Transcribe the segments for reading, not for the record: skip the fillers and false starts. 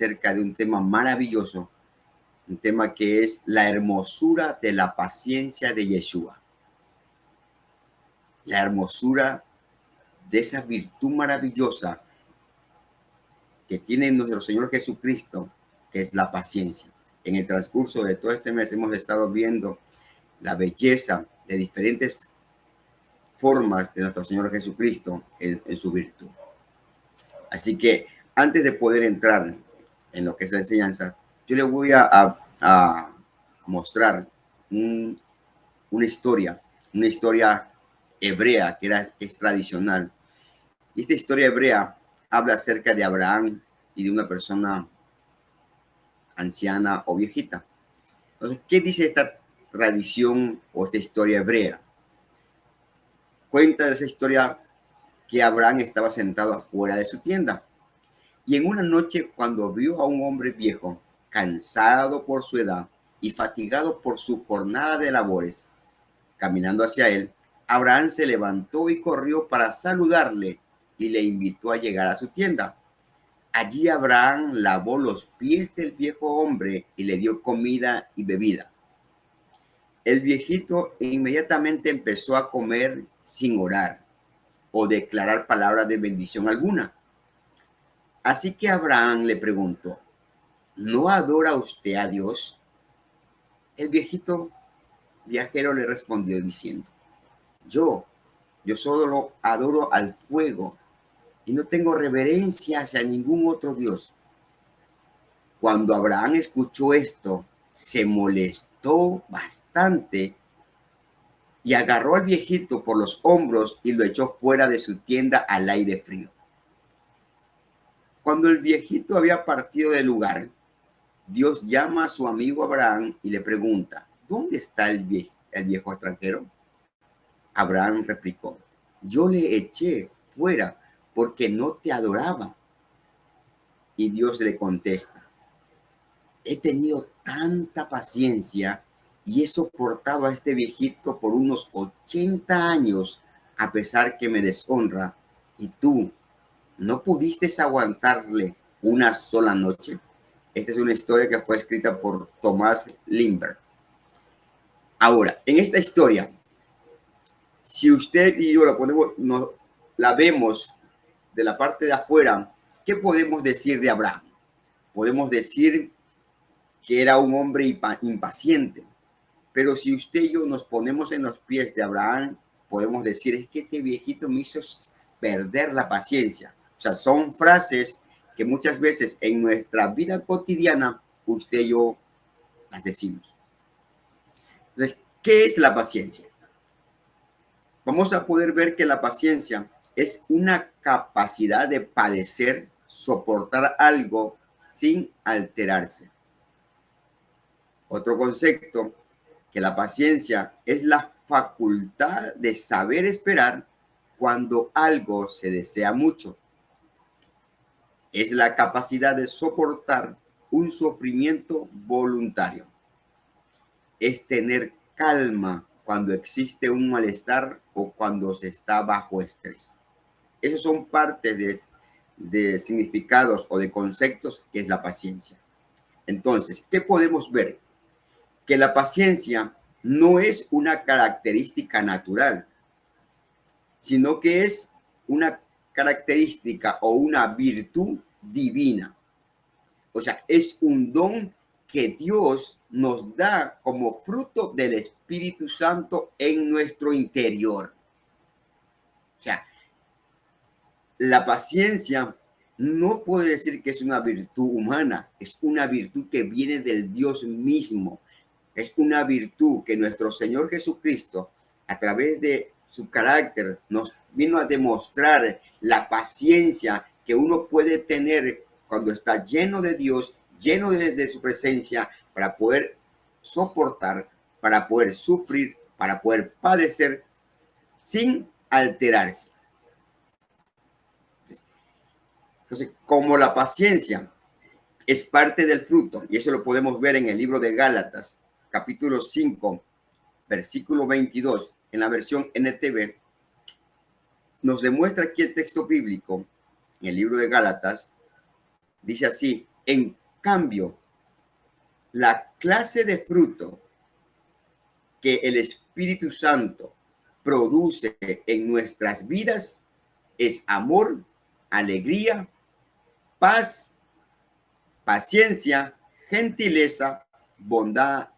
acerca de un tema maravilloso, un tema que es la hermosura de la paciencia de Yeshua. La hermosura de esa virtud maravillosa que tiene nuestro Señor Jesucristo, que es la paciencia. En el transcurso de todo este mes hemos estado viendo la belleza de diferentes formas de nuestro Señor Jesucristo en su virtud. Así que antes de poder entrar en lo que es la enseñanza, yo le voy a mostrar una historia hebrea que es tradicional. Y esta historia hebrea habla acerca de Abraham y de una persona anciana o viejita. Entonces, ¿qué dice esta tradición o esta historia hebrea? Cuenta esa historia que Abraham estaba sentado afuera de su tienda y en una noche, cuando vio a un hombre viejo, cansado por su edad y fatigado por su jornada de labores, caminando hacia él, Abraham se levantó y corrió para saludarle y le invitó a llegar a su tienda. Allí Abraham lavó los pies del viejo hombre y le dio comida y bebida. El viejito inmediatamente empezó a comer sin orar o declarar palabra de bendición alguna. Así que Abraham le preguntó, ¿no adora usted a Dios? El viejito viajero le respondió diciendo, yo solo adoro al fuego y no tengo reverencia hacia ningún otro Dios. Cuando Abraham escuchó esto, se molestó bastante y agarró al viejito por los hombros y lo echó fuera de su tienda al aire frío. Cuando el viejito había partido del lugar, Dios llama a su amigo Abraham y le pregunta, ¿dónde está el viejo extranjero? Abraham replicó, yo le eché fuera porque no te adoraba. Y Dios le contesta, he tenido tanta paciencia y he soportado a este viejito por unos 80 años, a pesar que me deshonra, y tú no pudiste aguantarle una sola noche. Esta es una historia que fue escrita por Thomas Lindbergh. Ahora, en esta historia, si usted y yo la vemos de la parte de afuera, ¿qué podemos decir de Abraham? Podemos decir que era un hombre impaciente. Pero si usted y yo nos ponemos en los pies de Abraham, podemos decir, es que este viejito me hizo perder la paciencia. O sea, son frases que muchas veces en nuestra vida cotidiana, usted y yo las decimos. Entonces, ¿qué es la paciencia? Vamos a poder ver que la paciencia es una capacidad de padecer, soportar algo sin alterarse. Otro concepto, que la paciencia es la facultad de saber esperar cuando algo se desea mucho. Es la capacidad de soportar un sufrimiento voluntario. Es tener calma cuando existe un malestar o cuando se está bajo estrés. Esos son partes de significados o de conceptos que es la paciencia. Entonces, ¿qué podemos ver? Que la paciencia no es una característica natural, sino que es una característica o una virtud divina. O sea, es un don que Dios nos da como fruto del Espíritu Santo en nuestro interior. O sea, la paciencia no puede decir que es una virtud humana, es una virtud que viene del Dios mismo. Es una virtud que nuestro Señor Jesucristo, a través de su carácter, nos vino a demostrar la paciencia que uno puede tener cuando está lleno de Dios, lleno de su presencia, para poder soportar, para poder sufrir, para poder padecer sin alterarse. Entonces, como la paciencia es parte del fruto, y eso lo podemos ver en el libro de Gálatas, capítulo 5, versículo 22, en la versión NTV, nos demuestra aquí el texto bíblico, en el libro de Gálatas, dice así, En cambio, la clase de fruto que el Espíritu Santo produce en nuestras vidas es amor, alegría, paz, paciencia, gentileza, bondad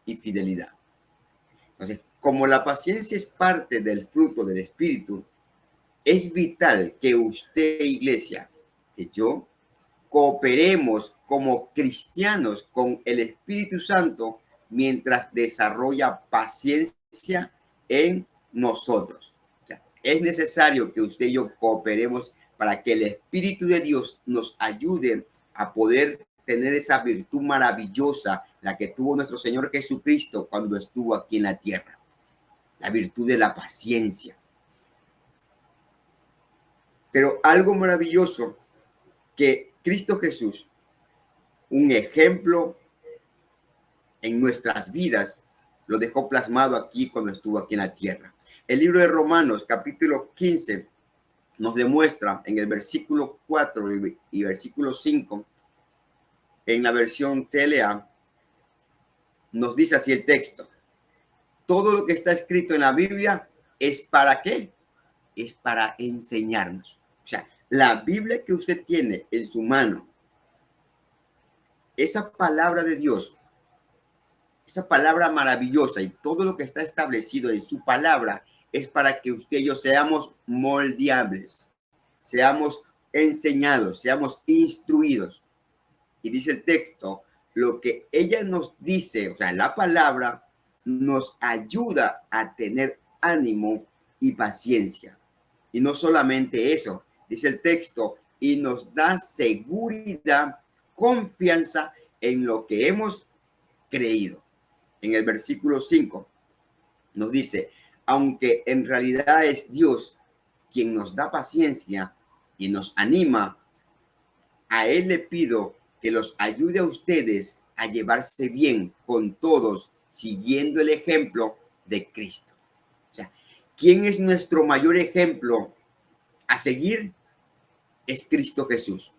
y fidelidad. Entonces, como la paciencia es parte del fruto del Espíritu, es vital que usted, iglesia, que yo, cooperemos como cristianos con el Espíritu Santo mientras desarrolla paciencia en nosotros. O sea, es necesario que usted y yo cooperemos para que el Espíritu de Dios nos ayude a poder tener esa virtud maravillosa, la que tuvo nuestro Señor Jesucristo cuando estuvo aquí en la tierra, la virtud de la paciencia. Pero algo maravilloso que Cristo Jesús, un ejemplo en nuestras vidas, lo dejó plasmado aquí cuando estuvo aquí en la tierra. El libro de Romanos, capítulo 15, nos demuestra en el versículo 4 y versículo 5, en la versión TLA, nos dice así el texto: todo lo que está escrito en la Biblia es para qué? Es para enseñarnos. O sea, la Biblia que usted tiene en su mano, esa palabra de Dios, esa palabra maravillosa y todo lo que está establecido en su palabra es para que usted y yo seamos moldeables, seamos enseñados, seamos instruidos. Y dice el texto, lo que ella nos dice, o sea, la palabra nos ayuda a tener ánimo y paciencia. Y no solamente eso, dice el texto, y nos da seguridad, confianza en lo que hemos creído. En el versículo 5 nos dice, aunque en realidad es Dios quien nos da paciencia y nos anima, a Él le pido que los ayude a ustedes a llevarse bien con todos, siguiendo el ejemplo de Cristo. O sea, ¿quién es nuestro mayor ejemplo a seguir? Es Cristo Jesús.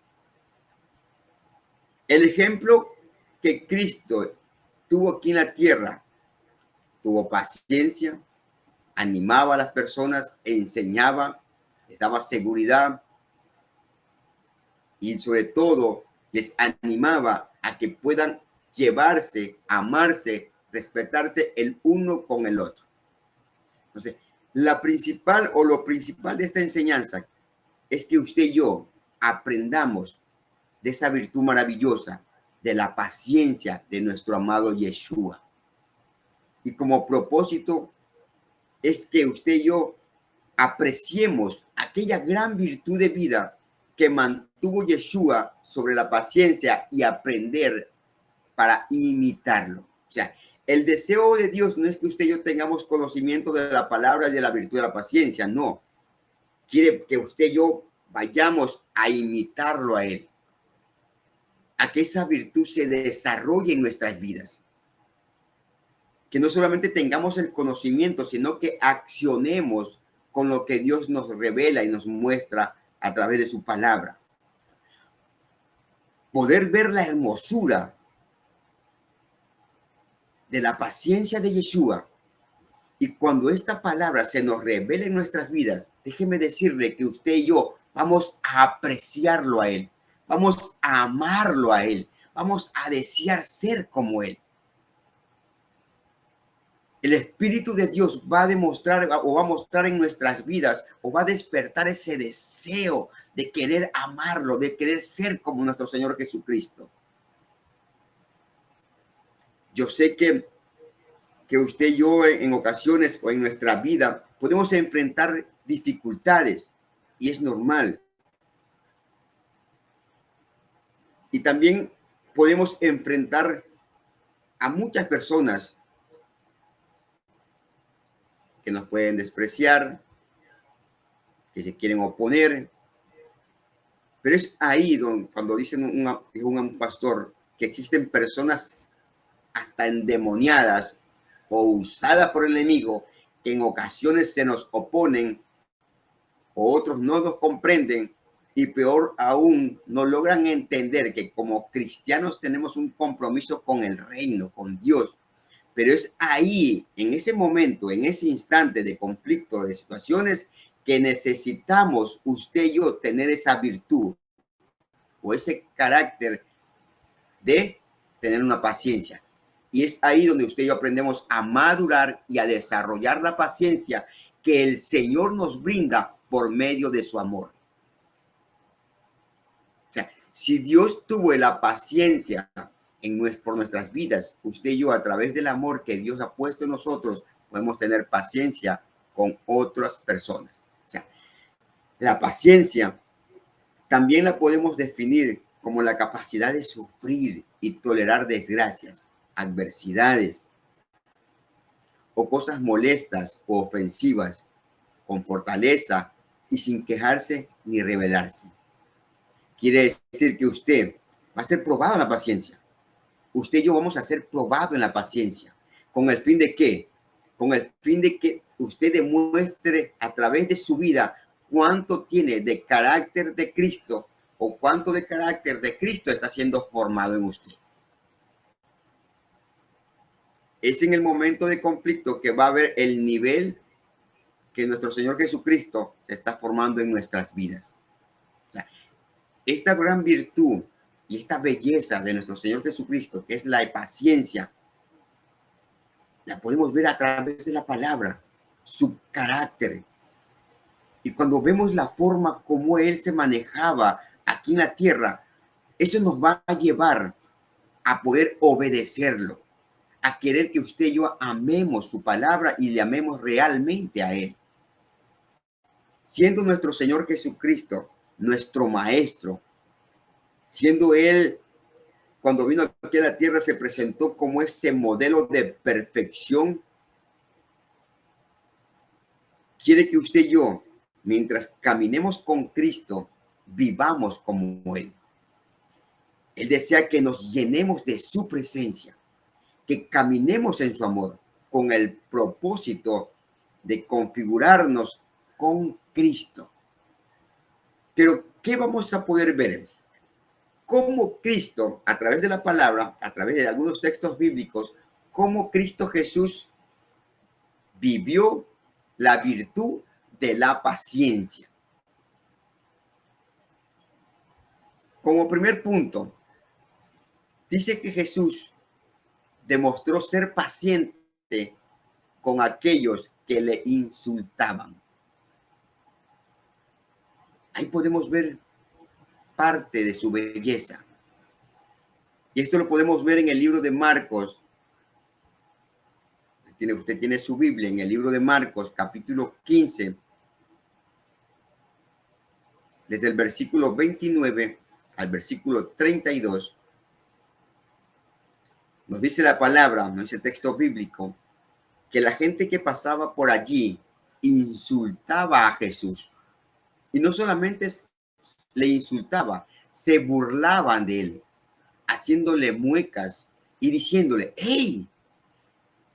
El ejemplo que Cristo tuvo aquí en la tierra, tuvo paciencia, animaba a las personas, enseñaba, les daba seguridad y sobre todo les animaba a que puedan llevarse, amarse, respetarse el uno con el otro. Entonces, la principal o lo principal de esta enseñanza es que usted y yo aprendamos de esa virtud maravillosa, de la paciencia de nuestro amado Yeshua. Y como propósito es que usted y yo apreciemos aquella gran virtud de vida que mantuvo Yeshua sobre la paciencia y aprender para imitarlo. O sea, el deseo de Dios no es que usted y yo tengamos conocimiento de la palabra y de la virtud de la paciencia, no. Quiere que usted y yo vayamos a imitarlo a Él, a que esa virtud se desarrolle en nuestras vidas. Que no solamente tengamos el conocimiento, sino que accionemos con lo que Dios nos revela y nos muestra a través de su palabra. Poder ver la hermosura de la paciencia de Yeshua. Y cuando esta palabra se nos revela en nuestras vidas, déjeme decirle que usted y yo vamos a apreciarlo a Él, vamos a amarlo a Él, vamos a desear ser como Él. El Espíritu de Dios va a demostrar o va a mostrar en nuestras vidas o va a despertar ese deseo de querer amarlo, de querer ser como nuestro Señor Jesucristo. Yo sé que usted y yo en ocasiones o en nuestra vida podemos enfrentar dificultades y es normal. Y también podemos enfrentar a muchas personas que nos pueden despreciar, que se quieren oponer. Pero es ahí donde, cuando dicen un pastor que existen personas hasta endemoniadas o usadas por el enemigo que en ocasiones se nos oponen o otros no nos comprenden, Y peor aún, no logran entender que como cristianos tenemos un compromiso con el reino, con Dios. Pero es ahí, en ese momento, en ese instante de conflicto, de situaciones, que necesitamos usted y yo tener esa virtud o ese carácter de tener una paciencia. Y es ahí donde usted y yo aprendemos a madurar y a desarrollar la paciencia que el Señor nos brinda por medio de su amor. O sea, si Dios tuvo la paciencia por nuestras vidas, usted y yo, a través del amor que Dios ha puesto en nosotros, podemos tener paciencia con otras personas. O sea, la paciencia también la podemos definir como la capacidad de sufrir y tolerar desgracias, adversidades o cosas molestas o ofensivas con fortaleza y sin quejarse ni rebelarse. Quiere decir que usted va a ser probado en la paciencia. Usted y yo vamos a ser probados en la paciencia. ¿Con el fin de qué? Con el fin de que usted demuestre a través de su vida cuánto tiene de carácter de Cristo o cuánto de carácter de Cristo está siendo formado en usted. Es en el momento de conflicto que va a ver el nivel que nuestro Señor Jesucristo se está formando en nuestras vidas. O sea, esta gran virtud y esta belleza de nuestro Señor Jesucristo, que es la paciencia, la podemos ver a través de la palabra, su carácter. Y cuando vemos la forma como Él se manejaba aquí en la tierra, eso nos va a llevar a poder obedecerlo, a querer que usted y yo amemos su palabra y le amemos realmente a Él. Siendo nuestro Señor Jesucristo nuestro Maestro, siendo Él, cuando vino aquí a la tierra, se presentó como ese modelo de perfección, quiere que usted y yo, mientras caminemos con Cristo, vivamos como Él. Él desea que nos llenemos de su presencia, que caminemos en su amor, con el propósito de configurarnos con Cristo. Pero, ¿qué vamos a poder ver? Cómo Cristo, a través de la palabra, a través de algunos textos bíblicos, cómo Cristo Jesús vivió la virtud de la paciencia. Como primer punto, dice que Jesús demostró ser paciente con aquellos que le insultaban. Ahí podemos ver parte de su belleza. Y esto lo podemos ver en el libro de Marcos. Usted tiene su Biblia en el libro de Marcos, capítulo 15, desde el versículo 29 al versículo 32. Nos dice la palabra, nos dice el texto bíblico, que la gente que pasaba por allí insultaba a Jesús. Y no solamente le insultaba, se burlaban de él, haciéndole muecas y diciéndole: hey,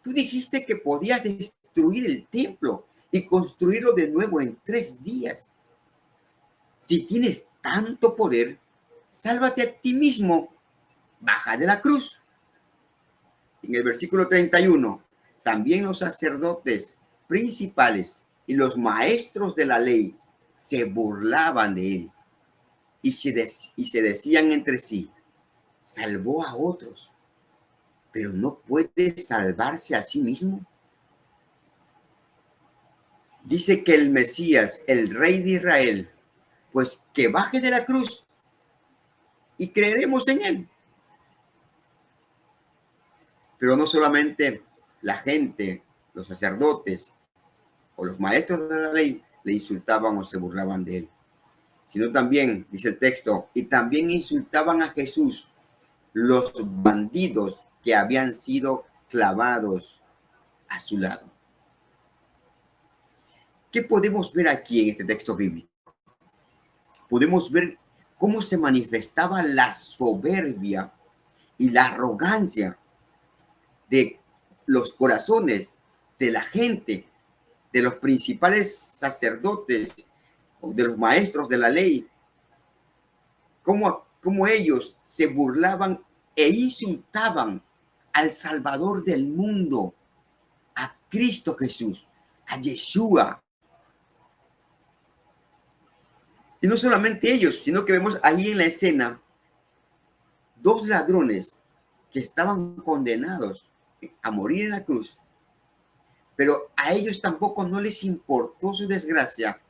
tú dijiste que podías destruir el templo y construirlo de nuevo en 3 días. Si tienes tanto poder, sálvate a ti mismo, baja de la cruz. En el versículo 31, también los sacerdotes principales y los maestros de la ley se burlaban de él y se decían entre sí: salvó a otros, pero no puede salvarse a sí mismo. Dice que el Mesías, el Rey de Israel, pues que baje de la cruz y creeremos en él. Pero no solamente la gente, los sacerdotes o los maestros de la ley le insultaban o se burlaban de él, sino también, dice el texto, y también insultaban a Jesús los bandidos que habían sido clavados a su lado. ¿Qué podemos ver aquí en este texto bíblico? Podemos ver cómo se manifestaba la soberbia y la arrogancia de los corazones de la gente, de los principales sacerdotes o de los maestros de la ley, cómo ellos se burlaban e insultaban al Salvador del mundo, a Cristo Jesús, a Yeshua. Y no solamente ellos, sino que vemos ahí en la escena dos ladrones que estaban condenados a morir en la cruz, pero a ellos tampoco no les importó su desgracia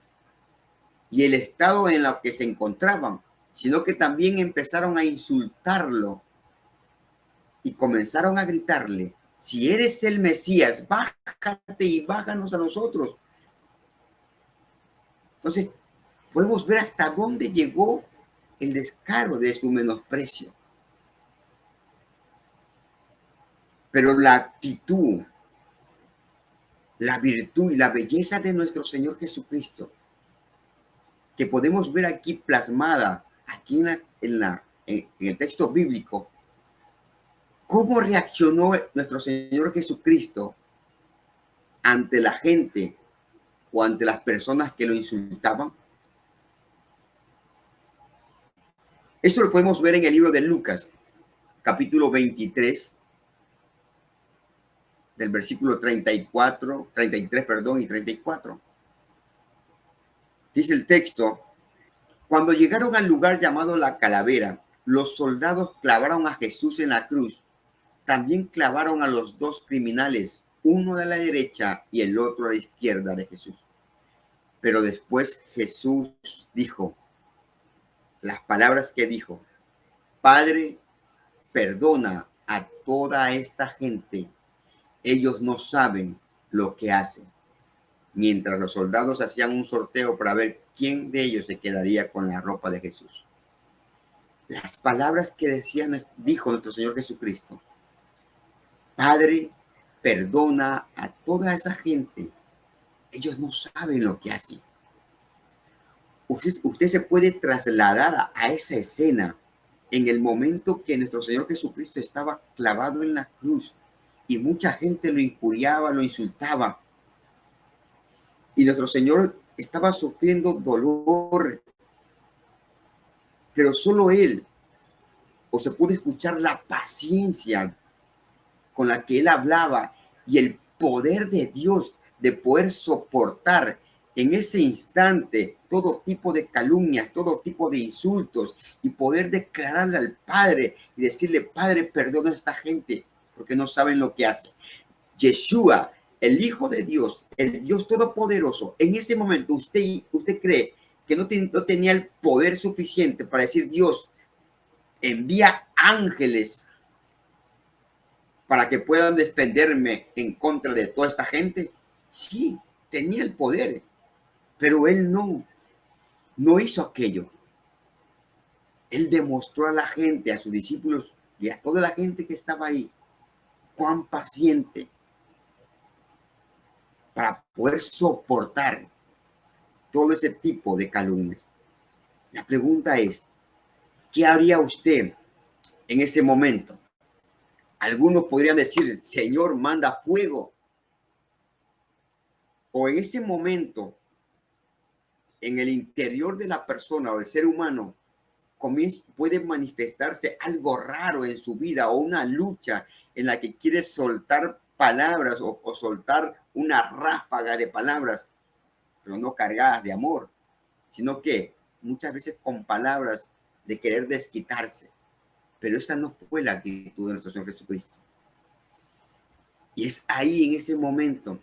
y el estado en el que se encontraban, sino que también empezaron a insultarlo y comenzaron a gritarle: si eres el Mesías, bájate y bájanos a nosotros. Entonces, podemos ver hasta dónde llegó el descaro de su menosprecio. Pero la actitud, la virtud y la belleza de nuestro Señor Jesucristo, que podemos ver aquí plasmada, aquí en el texto bíblico, cómo reaccionó nuestro Señor Jesucristo ante la gente o ante las personas que lo insultaban. Eso lo podemos ver en el libro de Lucas, capítulo 23, del versículo 33, y 34. Dice el texto: cuando llegaron al lugar llamado La Calavera, los soldados clavaron a Jesús en la cruz. También clavaron a los dos criminales, uno a la derecha y el otro a la izquierda de Jesús. Pero después Jesús dijo las palabras que dijo: Padre, perdona a toda esta gente. Ellos no saben lo que hacen. Mientras los soldados hacían un sorteo para ver quién de ellos se quedaría con la ropa de Jesús. Las palabras que dijo nuestro Señor Jesucristo: Padre, perdona a toda esa gente. Ellos no saben lo que hacen. Usted se puede trasladar a esa escena en el momento que nuestro Señor Jesucristo estaba clavado en la cruz y mucha gente lo injuriaba, lo insultaba. Y nuestro Señor estaba sufriendo dolor, pero solo Él, o se puede escuchar la paciencia con la que Él hablaba y el poder de Dios de poder soportar en ese instante todo tipo de calumnias, todo tipo de insultos, y poder declararle al Padre y decirle: Padre, perdona a esta gente porque no saben lo que hacen. Yeshua, el Hijo de Dios, el Dios Todopoderoso, en ese momento usted cree que no tenía el poder suficiente para decir: Dios, envía ángeles para que puedan defenderme en contra de toda esta gente. Sí, tenía el poder, pero él no hizo aquello. Él demostró a la gente, a sus discípulos y a toda la gente que estaba ahí, cuán paciente para poder soportar todo ese tipo de calumnias. La pregunta es: ¿qué haría usted en ese momento? Algunos podrían decir: Señor, manda fuego. O en ese momento, en el interior de la persona o del ser humano, puede manifestarse algo raro en su vida, o una lucha en la que quiere soltar palabras o soltar una ráfaga de palabras, pero no cargadas de amor, sino que muchas veces con palabras de querer desquitarse. Pero esa no fue la actitud de nuestro Señor Jesucristo. Y es ahí, en ese momento,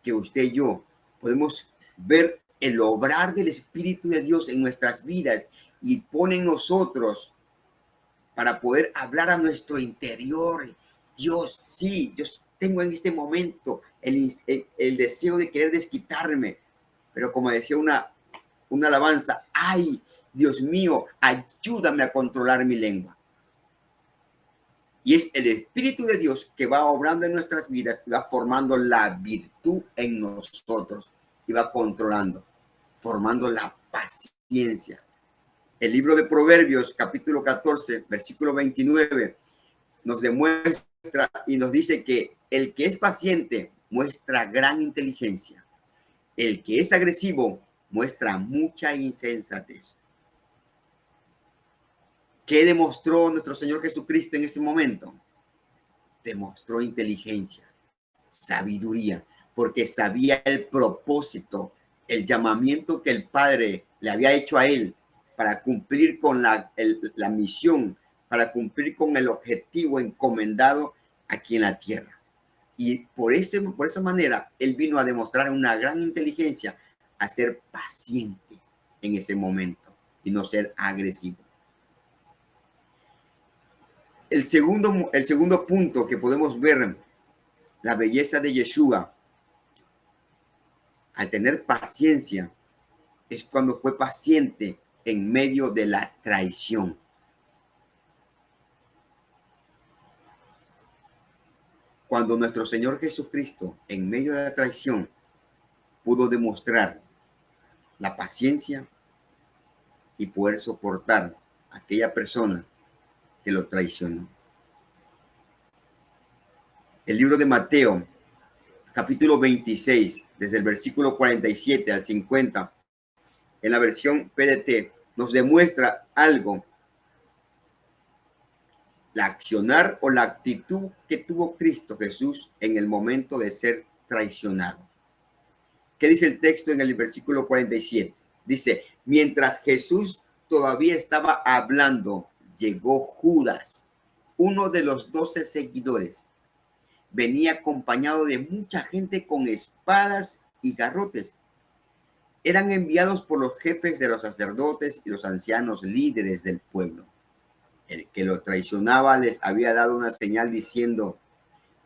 que usted y yo podemos ver el obrar del Espíritu de Dios en nuestras vidas y pone en nosotros para poder hablar a nuestro interior. Dios, sí, yo tengo en este momento el deseo de querer desquitarme, pero como decía una alabanza: ay, Dios mío, ayúdame a controlar mi lengua. Y es el Espíritu de Dios que va obrando en nuestras vidas y va formando la virtud en nosotros y va controlando, formando la paciencia. El libro de Proverbios, capítulo 14, versículo 29, nos demuestra y nos dice que el que es paciente muestra gran inteligencia. El que es agresivo muestra mucha insensatez. ¿Qué demostró nuestro Señor Jesucristo en ese momento? Demostró inteligencia, sabiduría, porque sabía el propósito, el llamamiento que el Padre le había hecho a él para cumplir con la misión, para cumplir con el objetivo encomendado aquí en la tierra. Y por esa manera, él vino a demostrar una gran inteligencia, a ser paciente en ese momento y no ser agresivo. El segundo punto que podemos ver, la belleza de Yeshua, al tener paciencia, es cuando fue paciente en medio de la traición. Cuando nuestro Señor Jesucristo, en medio de la traición, pudo demostrar la paciencia y poder soportar a aquella persona que lo traicionó. El libro de Mateo, capítulo 26, desde el versículo 47 al 50, en la versión PDT, nos demuestra algo, la accionar o la actitud que tuvo Cristo Jesús en el momento de ser traicionado. ¿Qué dice el texto en el versículo 47? Dice, mientras Jesús todavía estaba hablando, llegó Judas, uno de los 12 seguidores. Venía acompañado de mucha gente con espadas y garrotes. Eran enviados por los jefes de los sacerdotes y los ancianos líderes del pueblo. El que lo traicionaba les había dado una señal diciendo,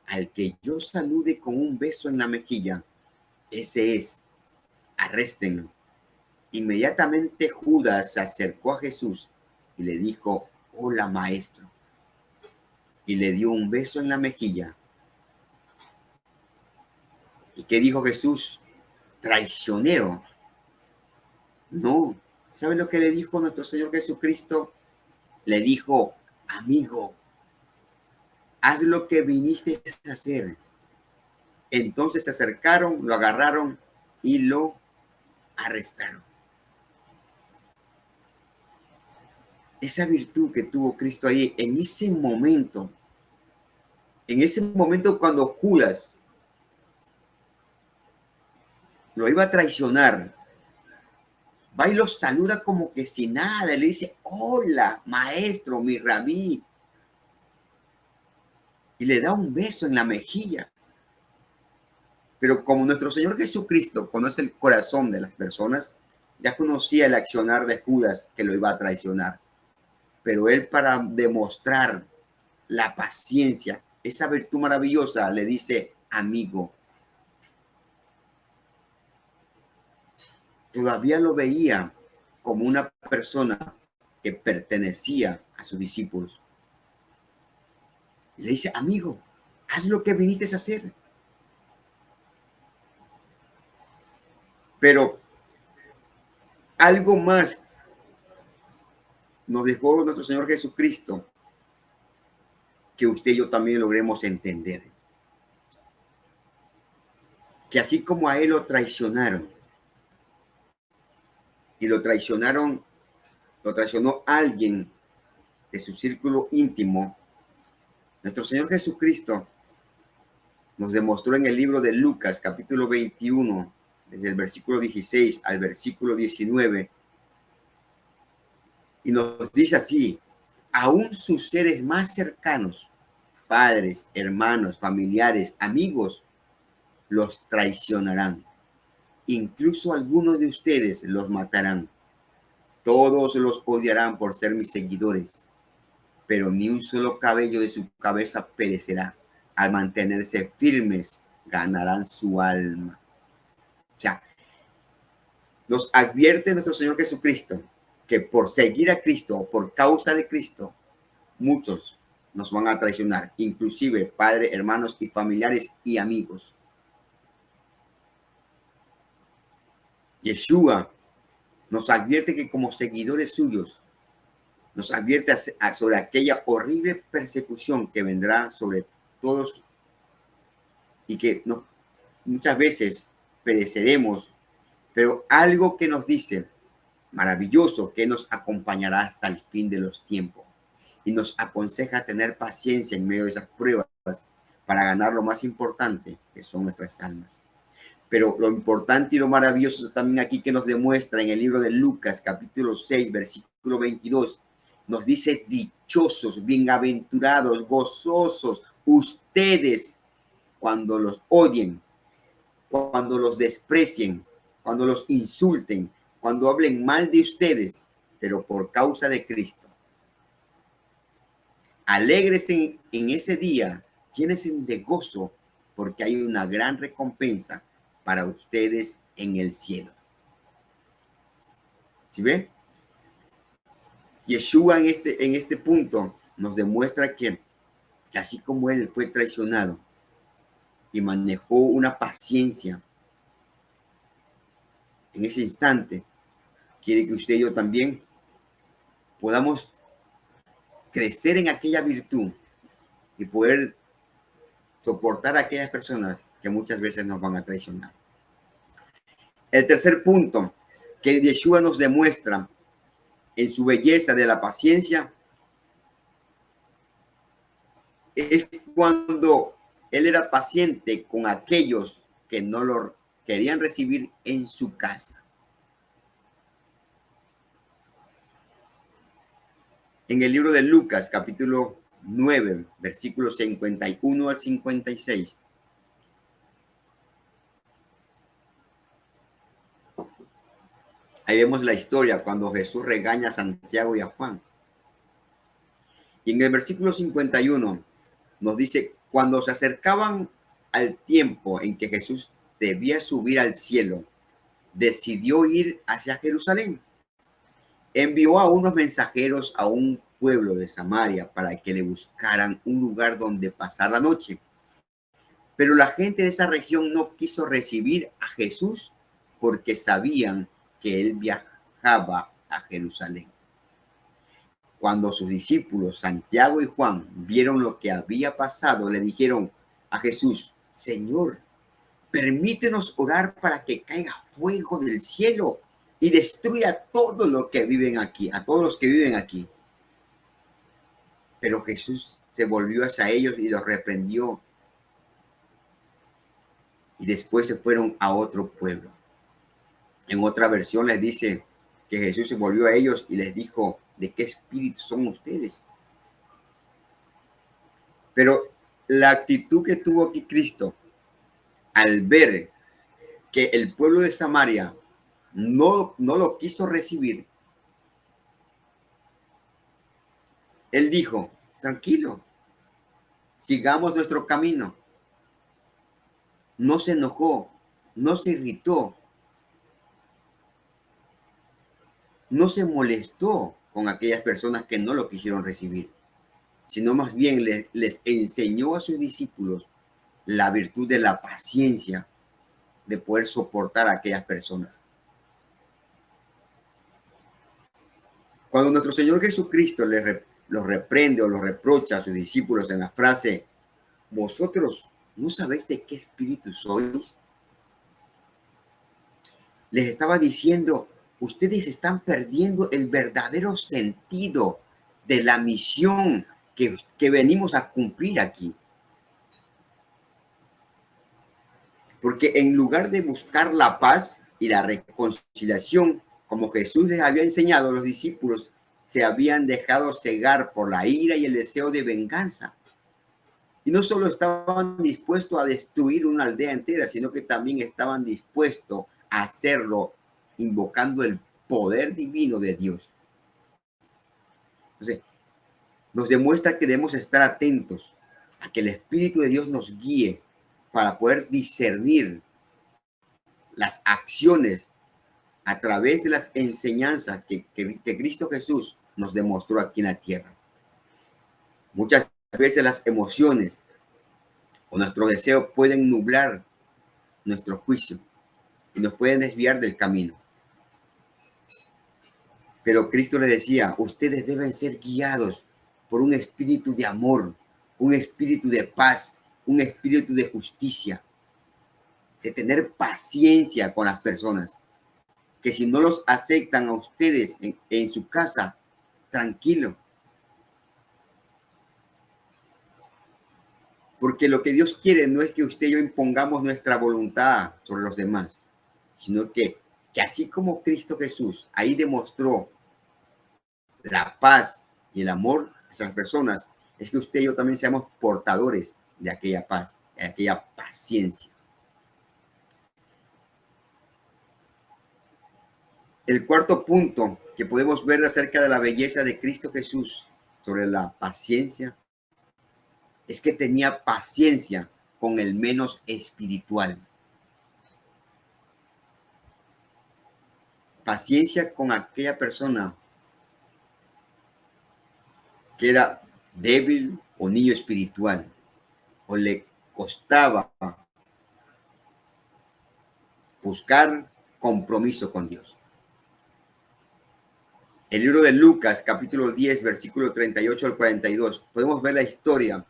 al que yo salude con un beso en la mejilla, ese es, arréstenlo. Inmediatamente Judas se acercó a Jesús y le dijo, hola maestro, y le dio un beso en la mejilla. ¿Y qué dijo Jesús? Traicionero. No, ¿sabe lo que le dijo nuestro Señor Jesucristo? Le dijo, amigo, haz lo que viniste a hacer. Entonces se acercaron, lo agarraron y lo arrestaron. Esa virtud que tuvo Cristo ahí en ese momento cuando Judas lo iba a traicionar, va y lo saluda como que sin nada, le dice, hola, maestro, mi rabí, y le da un beso en la mejilla. Pero como nuestro Señor Jesucristo conoce el corazón de las personas, ya conocía el accionar de Judas que lo iba a traicionar. Pero él, para demostrar la paciencia, esa virtud maravillosa, le dice, amigo. Todavía lo veía como una persona que pertenecía a sus discípulos. Y le dice, amigo, haz lo que viniste a hacer. Pero algo más nos dejó nuestro Señor Jesucristo que usted y yo también logremos entender. Que así como a él lo traicionaron, y lo traicionó alguien de su círculo íntimo, nuestro Señor Jesucristo nos demostró en el libro de Lucas, capítulo 21, desde el versículo 16 al versículo 19, y nos dice así, aún sus seres más cercanos, padres, hermanos, familiares, amigos, los traicionarán. Incluso algunos de ustedes los matarán. Todos los odiarán por ser mis seguidores, pero ni un solo cabello de su cabeza perecerá. Al mantenerse firmes, ganarán su alma. O sea, nos advierte nuestro Señor Jesucristo que por seguir a Cristo, por causa de Cristo, muchos nos van a traicionar, inclusive padres, hermanos y familiares y amigos. Yeshua nos advierte que como seguidores suyos, nos advierte sobre aquella horrible persecución que vendrá sobre todos y que muchas veces pereceremos, pero algo que nos dice maravilloso, que nos acompañará hasta el fin de los tiempos. y nos aconseja tener paciencia en medio de esas pruebas para ganar lo más importante, que son nuestras almas. Pero lo importante y lo maravilloso también aquí que nos demuestra en el libro de Lucas, capítulo 6, versículo 22, nos dice: dichosos, bienaventurados, gozosos ustedes cuando los odien, cuando los desprecien, cuando los insulten, cuando hablen mal de ustedes, pero por causa de Cristo. Alégrese en ese día, llénense de gozo, porque hay una gran recompensa para ustedes en el cielo. ¿Sí ven? Yeshua en este punto nos demuestra que así como él fue traicionado y manejó una paciencia en ese instante, quiere que usted y yo también podamos crecer en aquella virtud y poder soportar a aquellas personas que muchas veces nos van a traicionar. El tercer punto que Yeshua nos demuestra en su belleza de la paciencia es cuando él era paciente con aquellos que no lo querían recibir en su casa. En el libro de Lucas, capítulo 9, versículos 51 al 56. Ahí vemos la historia cuando Jesús regaña a Santiago y a Juan. Y en el versículo 51 nos dice: cuando se acercaban al tiempo en que Jesús debía subir al cielo, decidió ir hacia Jerusalén. Envió a unos mensajeros a un pueblo de Samaria para que le buscaran un lugar donde pasar la noche. Pero la gente de esa región no quiso recibir a Jesús porque sabían que él viajaba a Jerusalén. Cuando sus discípulos Santiago y Juan vieron lo que había pasado, le dijeron a Jesús: Señor, permítenos orar para que caiga fuego del cielo y destruya todo lo que viven aquí, a todos los que viven aquí. Pero Jesús se volvió hacia ellos y los reprendió. Y después se fueron a otro pueblo. En otra versión les dice que Jesús se volvió a ellos y les dijo: ¿de qué espíritu son ustedes? Pero la actitud que tuvo aquí Cristo al ver que el pueblo de Samaria no lo quiso recibir, él dijo: tranquilo, sigamos nuestro camino. No se enojó, no se irritó, no se molestó con aquellas personas que no lo quisieron recibir, sino más bien les enseñó a sus discípulos la virtud de la paciencia, de poder soportar a aquellas personas. Cuando nuestro Señor Jesucristo los reprende o los reprocha a sus discípulos en la frase: vosotros no sabéis de qué espíritu sois, les estaba diciendo: ustedes están perdiendo el verdadero sentido de la misión que venimos a cumplir aquí. Porque en lugar de buscar la paz y la reconciliación, como Jesús les había enseñado a los discípulos, se habían dejado cegar por la ira y el deseo de venganza. Y no solo estaban dispuestos a destruir una aldea entera, sino que también estaban dispuestos a hacerlo invocando el poder divino de Dios. Entonces, nos demuestra que debemos estar atentos a que el Espíritu de Dios nos guíe para poder discernir las acciones a través de las enseñanzas que Cristo Jesús nos demostró aquí en la tierra. Muchas veces las emociones o nuestros deseos pueden nublar nuestro juicio y nos pueden desviar del camino. Pero Cristo les decía: ustedes deben ser guiados por un espíritu de amor, un espíritu de paz, un espíritu de justicia, de tener paciencia con las personas, que si no los aceptan a ustedes en su casa, tranquilo, Porque lo que Dios quiere no es que usted y yo impongamos nuestra voluntad sobre los demás, sino que así como Cristo Jesús ahí demostró la paz y el amor a esas personas, es que usted y yo también seamos portadores de aquella paz, de aquella paciencia. El cuarto punto que podemos ver acerca de la belleza de Cristo Jesús sobre la paciencia es que tenía paciencia con el menos espiritual. Paciencia con aquella persona que era débil o niño espiritual, o le costaba buscar compromiso con Dios. El libro de Lucas, capítulo 10, versículo 38 al 42, podemos ver la historia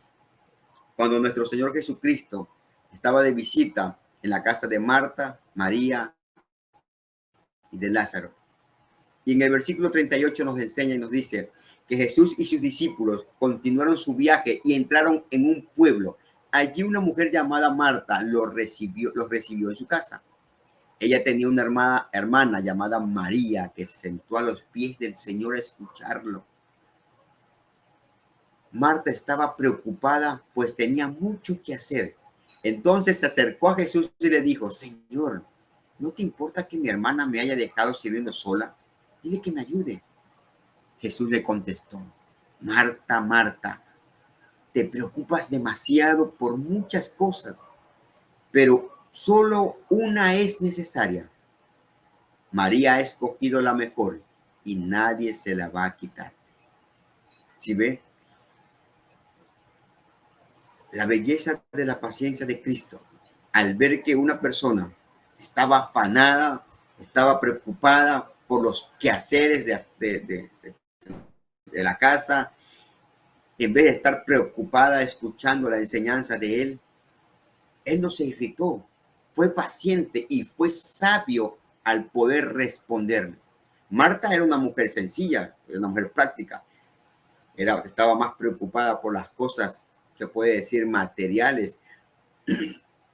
cuando nuestro Señor Jesucristo estaba de visita en la casa de Marta, María y de Lázaro. Y en el versículo 38 nos enseña y nos dice que Jesús y sus discípulos continuaron su viaje y entraron en un pueblo. Allí una mujer llamada Marta los recibió en su casa. Ella tenía una hermana llamada María que se sentó a los pies del Señor a escucharlo. Marta estaba preocupada, pues tenía mucho que hacer. Entonces se acercó a Jesús y le dijo: Señor, ¿no te importa que mi hermana me haya dejado sirviendo sola? Dile que me ayude. Jesús le contestó: Marta, Marta, te preocupas demasiado por muchas cosas, pero solo una es necesaria. María ha escogido la mejor y nadie se la va a quitar. ¿Sí ve? La belleza de la paciencia de Cristo, al ver que una persona estaba afanada, estaba preocupada por los quehaceres de la casa, en vez de estar preocupada escuchando la enseñanza de él no se irritó, fue paciente y fue sabio al poder responderle. Marta era una mujer sencilla, era una mujer práctica, estaba más preocupada por las cosas, se puede decir, materiales,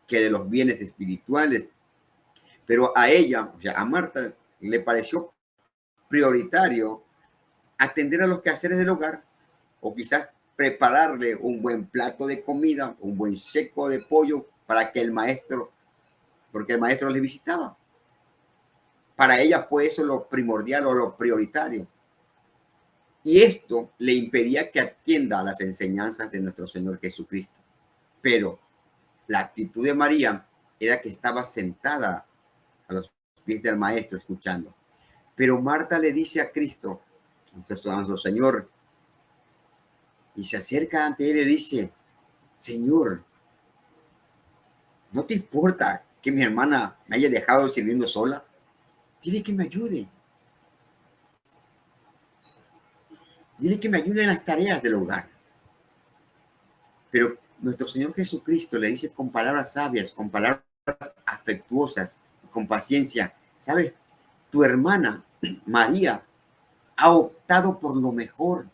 que de los bienes espirituales. Pero a ella, o sea, a Marta, le pareció prioritario atender a los quehaceres del hogar, o quizás prepararle un buen plato de comida, un buen seco de pollo para que el maestro, porque el maestro le visitaba. Para ella fue eso lo primordial o lo prioritario. Y esto le impedía que atienda a las enseñanzas de nuestro Señor Jesucristo. Pero la actitud de María era que estaba sentada a los pies del maestro escuchando. Pero Marta le dice a Cristo, a nuestro Señor, y se acerca ante él y le dice: Señor, ¿no te importa que mi hermana me haya dejado sirviendo sola? Dile que me ayude. Dile que me ayude en las tareas del hogar. Pero nuestro Señor Jesucristo le dice con palabras sabias, con palabras afectuosas, con paciencia: ¿sabes? Tu hermana María ha optado por lo mejor.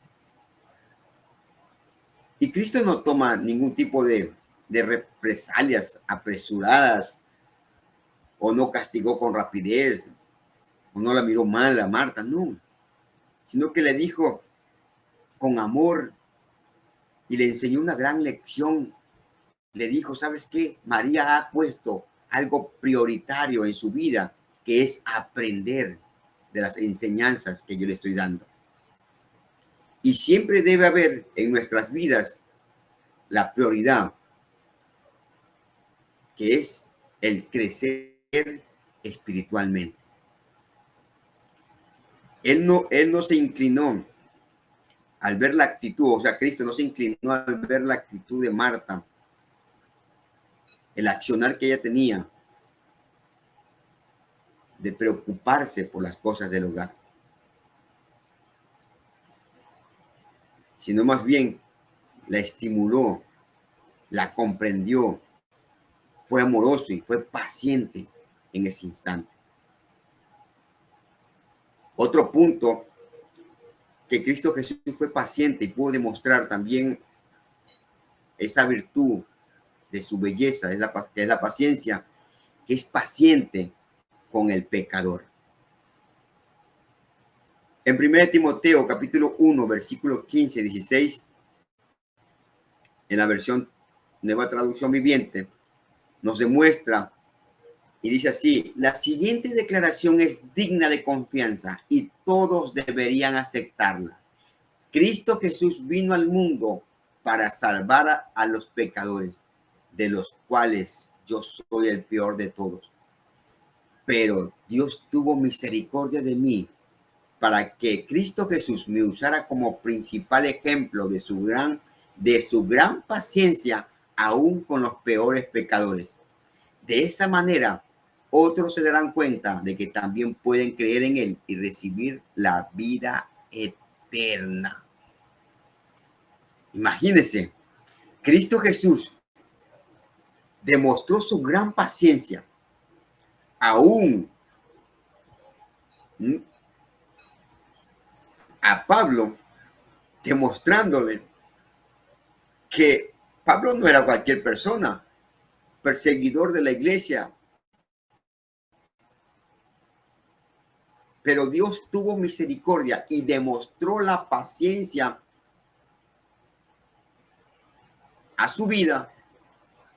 Y Cristo no toma ningún tipo de represalias apresuradas, o no castigó con rapidez, o no la miró mal a Marta, no, sino que le dijo con amor y le enseñó una gran lección. Le dijo: ¿sabes qué? María ha puesto algo prioritario en su vida, que es aprender de las enseñanzas que yo le estoy dando. Y siempre debe haber en nuestras vidas la prioridad, que es el crecer espiritualmente. Él no se inclinó al ver la actitud, o sea, Cristo no se inclinó al ver la actitud de Marta, el accionar que ella tenía de preocuparse por las cosas del hogar, sino más bien la estimuló, la comprendió, fue amoroso y fue paciente en ese instante. Otro punto, que Cristo Jesús fue paciente y pudo demostrar también esa virtud de su belleza, que es la paciencia, que es paciente con el pecador. En 1 Timoteo capítulo 1, versículo 15, 16, en la versión Nueva Traducción Viviente, nos demuestra y dice así: la siguiente declaración es digna de confianza y todos deberían aceptarla. Cristo Jesús vino al mundo para salvar a los pecadores, de los cuales yo soy el peor de todos. Pero Dios tuvo misericordia de mí para que Cristo Jesús me usara como principal ejemplo de su gran paciencia, aún con los peores pecadores. De esa manera, otros se darán cuenta de que también pueden creer en Él y recibir la vida eterna. Imagínense, Cristo Jesús demostró su gran paciencia, aún a Pablo, demostrándole que Pablo no era cualquier persona, perseguidor de la iglesia. Pero Dios tuvo misericordia y demostró la paciencia a su vida,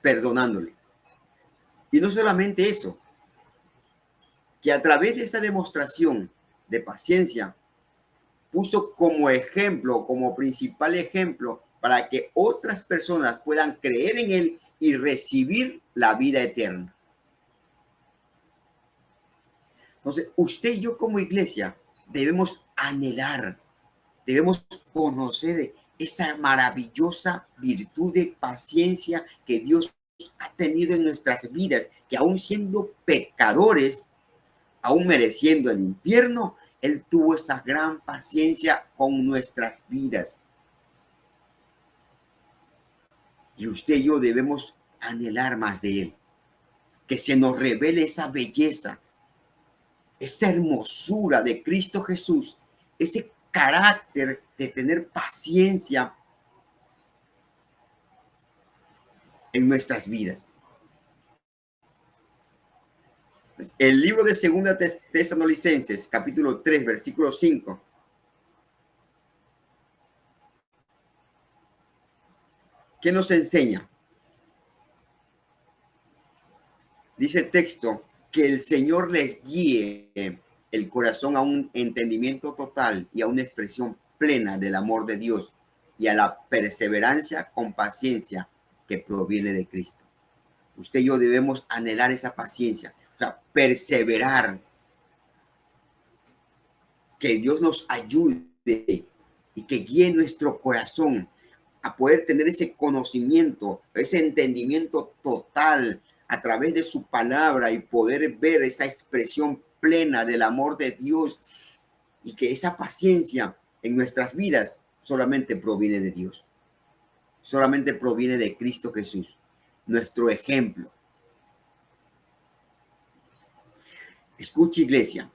perdonándole. Y no solamente eso, que a través de esa demostración de paciencia, puso como ejemplo, como principal ejemplo, para que otras personas puedan creer en Él y recibir la vida eterna. Entonces, usted y yo como iglesia debemos anhelar, debemos conocer esa maravillosa virtud de paciencia que Dios ha tenido en nuestras vidas, que aún siendo pecadores, aún mereciendo el infierno, Él tuvo esa gran paciencia con nuestras vidas. Y usted y yo debemos anhelar más de Él, que se nos revele esa belleza, esa hermosura de Cristo Jesús, ese carácter de tener paciencia en nuestras vidas. El libro de Segunda Tesalonicenses, capítulo 3, versículo 5. ¿Qué nos enseña? Dice el texto que el Señor les guíe el corazón a un entendimiento total y a una expresión plena del amor de Dios y a la perseverancia con paciencia que proviene de Cristo. Usted y yo debemos anhelar esa paciencia, o sea, perseverar, que Dios nos ayude y que guíe nuestro corazón a poder tener ese conocimiento, ese entendimiento total a través de su palabra y poder ver esa expresión plena del amor de Dios, y que esa paciencia en nuestras vidas solamente proviene de Dios, solamente proviene de Cristo Jesús, nuestro ejemplo. Escuche, iglesia.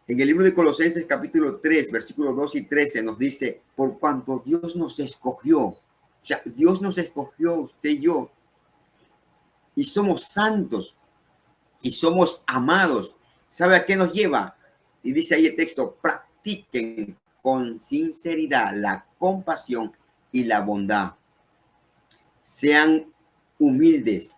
En el libro de Colosenses capítulo 3, versículos 2 y 13 nos dice: por cuanto Dios nos escogió, o sea, Dios nos escogió, usted y yo, y somos santos, y somos amados. ¿Sabe a qué nos lleva? Y dice ahí el texto: practiquen con sinceridad la compasión y la bondad. Sean humildes,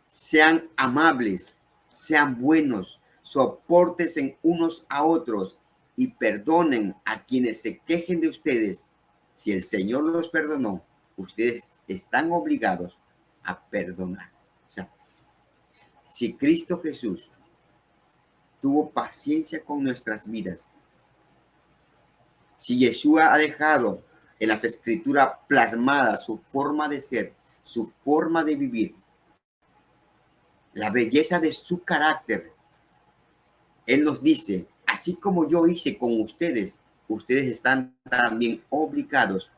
sean amables, sean buenos, sopórtense unos a otros y perdonen a quienes se quejen de ustedes. Si el Señor los perdonó, ustedes están obligados a perdonar. O sea, si Cristo Jesús tuvo paciencia con nuestras vidas, si Yeshua ha dejado en las escrituras plasmada su forma de ser, su forma de vivir, la belleza de su carácter, Él nos dice: así como yo hice con ustedes, ustedes están también obligados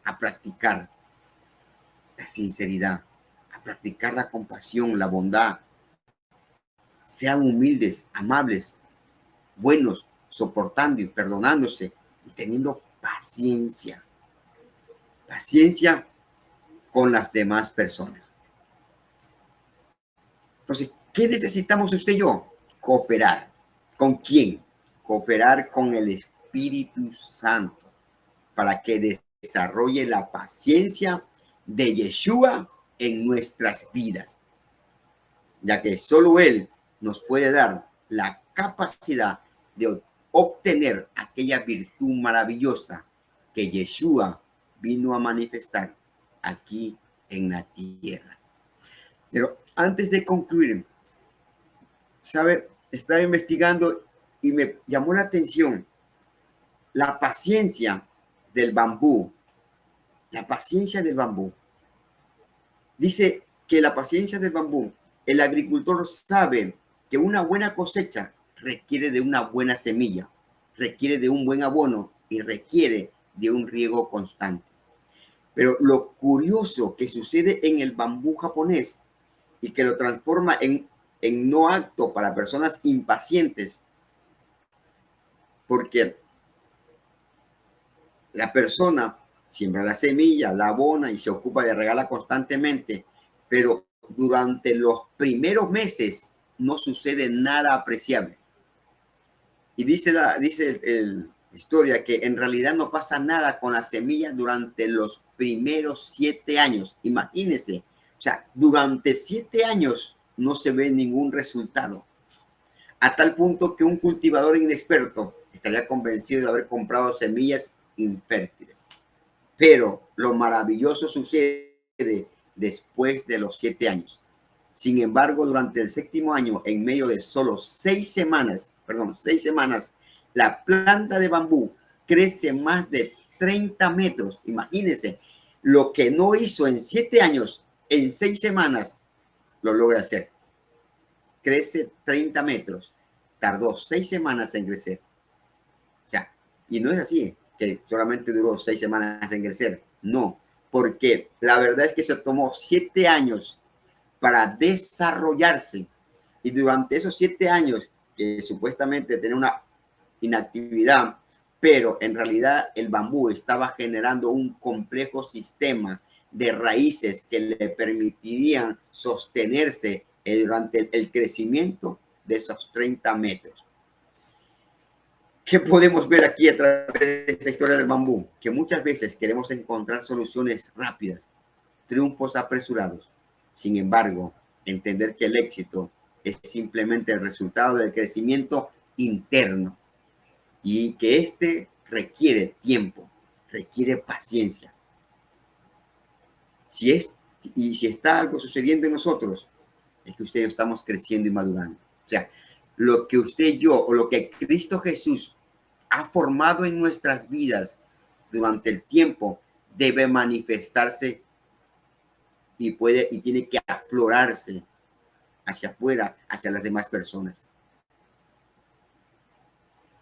a practicar la sinceridad, a practicar la compasión, la bondad. Sean humildes, amables, buenos, soportando y perdonándose y teniendo paciencia. paciencia con las demás personas. Entonces, ¿qué necesitamos usted y yo? Cooperar. ¿Con quién? Cooperar con el Espíritu Santo para que desarrolle la paciencia de Yeshua en nuestras vidas, ya que solo Él nos puede dar la capacidad de obtener aquella virtud maravillosa que Yeshua vino a manifestar aquí en la tierra. Pero antes de concluir, ¿sabe? Estaba investigando y me llamó la atención la paciencia del bambú. La paciencia del bambú. Dice que la paciencia del bambú, el agricultor sabe que una buena cosecha requiere de una buena semilla, requiere de un buen abono y requiere de un riego constante. Pero lo curioso que sucede en el bambú japonés y que lo transforma en no apto para personas impacientes, porque la persona siembra la semilla, la abona y se ocupa de regarla constantemente, pero durante los primeros meses no sucede nada apreciable. Y dice la historia que en realidad no pasa nada con la semilla durante los primeros 7 años. Imagínense, o sea, durante 7 años no se ve ningún resultado. A tal punto que un cultivador inexperto estaría convencido de haber comprado semillas infértiles. Pero lo maravilloso sucede después de los 7 años. Sin embargo, durante el 7º año, en medio de solo 6 semanas, la planta de bambú crece más de 30 metros. Imagínense, lo que no hizo en 7 años, en 6 semanas, lo logra hacer. Crece 30 metros. Tardó 6 semanas en crecer. O sea, y no es así, que solamente duró 6 semanas en crecer. No, porque la verdad es que se tomó 7 años para desarrollarse. Y durante esos 7 años, que supuestamente tenía una inactividad, pero en realidad el bambú estaba generando un complejo sistema de raíces que le permitirían sostenerse durante el crecimiento de esos 30 metros. ¿Qué podemos ver aquí a través de esta historia del bambú? Que muchas veces queremos encontrar soluciones rápidas, triunfos apresurados. Sin embargo, entender que el éxito es simplemente el resultado del crecimiento interno y que este requiere tiempo, requiere paciencia. Si está algo sucediendo en nosotros, es que usted y yo estamos creciendo y madurando. O sea, lo que usted y yo, o lo que Cristo Jesús ha formado en nuestras vidas durante el tiempo, debe manifestarse y tiene que aflorarse hacia afuera, hacia las demás personas.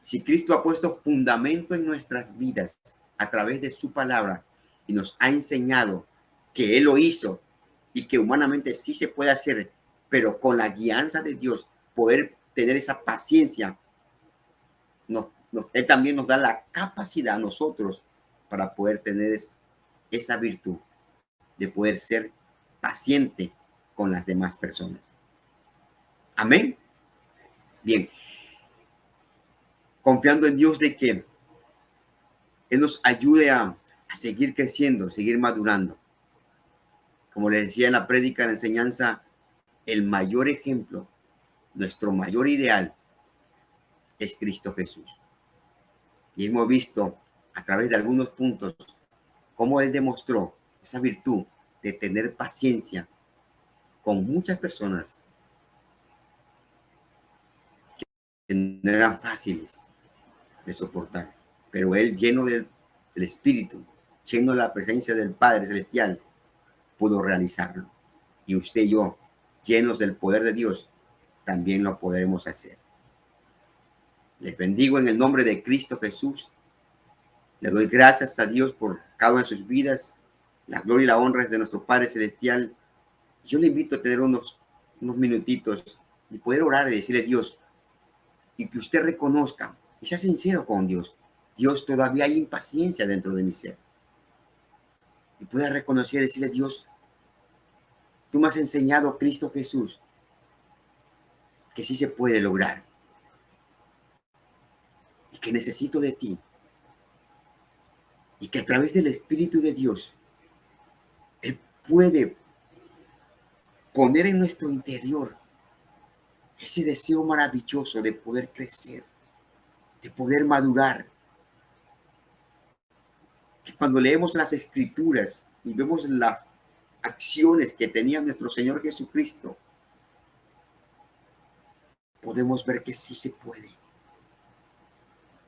Si Cristo ha puesto fundamento en nuestras vidas a través de su palabra y nos ha enseñado que Él lo hizo y que humanamente sí se puede hacer, pero con la guianza de Dios, poder tener esa paciencia, Él también nos da la capacidad a nosotros para poder tener esa virtud de poder ser paciente con las demás personas. Amén. Bien. Confiando en Dios de que Él nos ayude a seguir creciendo, seguir madurando. Como les decía en la prédica, en la enseñanza, el mayor ejemplo, nuestro mayor ideal es Cristo Jesús. Y hemos visto a través de algunos puntos cómo Él demostró esa virtud de tener paciencia con muchas personas que no eran fáciles de soportar. Pero Él, lleno del Espíritu, lleno de la presencia del Padre Celestial, pudo realizarlo. Y usted y yo, llenos del poder de Dios, también lo podremos hacer. Les bendigo en el nombre de Cristo Jesús. Le doy gracias a Dios por cada una de sus vidas. La gloria y la honra es de nuestro Padre Celestial. Yo le invito a tener unos minutitos y poder orar y decirle a Dios, y que usted reconozca y sea sincero con Dios. Dios, todavía hay impaciencia dentro de mi ser. y puedas reconocer y decirle: Dios, tú me has enseñado, Cristo Jesús, que sí se puede lograr y que necesito de ti, y que a través del Espíritu de Dios Él puede poner en nuestro interior ese deseo maravilloso de poder crecer, de poder madurar. Que cuando leemos las Escrituras y vemos las acciones que tenía nuestro Señor Jesucristo, podemos ver que sí se puede.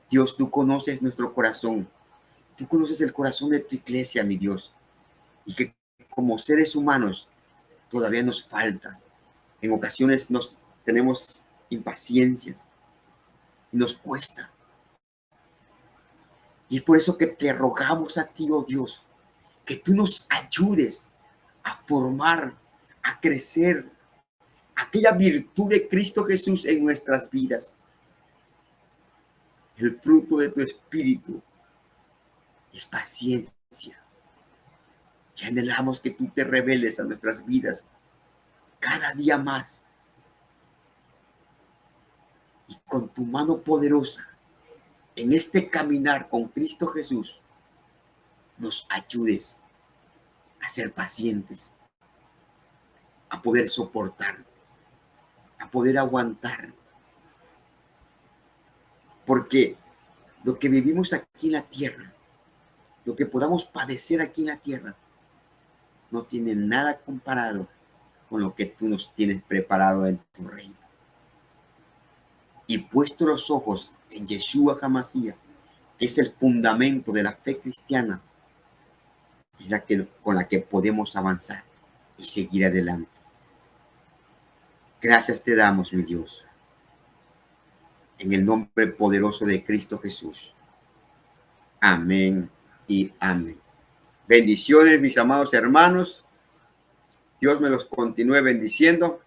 Dios, tú conoces nuestro corazón. Tú conoces el corazón de tu iglesia, mi Dios. Y que como seres humanos todavía nos falta. En ocasiones nos tenemos impaciencias y nos cuesta. Y es por eso que te rogamos a ti, oh Dios, que tú nos ayudes a formar, a crecer aquella virtud de Cristo Jesús en nuestras vidas. El fruto de tu espíritu es paciencia. Y anhelamos que tú te reveles a nuestras vidas cada día más. Y con tu mano poderosa, en este caminar con Cristo Jesús, nos ayudes a ser pacientes, a poder soportar, a poder aguantar. Porque lo que vivimos aquí en la tierra, lo que podamos padecer aquí en la tierra, no tiene nada comparado con lo que tú nos tienes preparado en tu reino. Y puesto los ojos en Yeshua HaMashiach, que es el fundamento de la fe cristiana, es con la que podemos avanzar y seguir adelante. Gracias te damos, mi Dios, en el nombre poderoso de Cristo Jesús. Amén y amén. Bendiciones, mis amados hermanos. Dios me los continúe bendiciendo.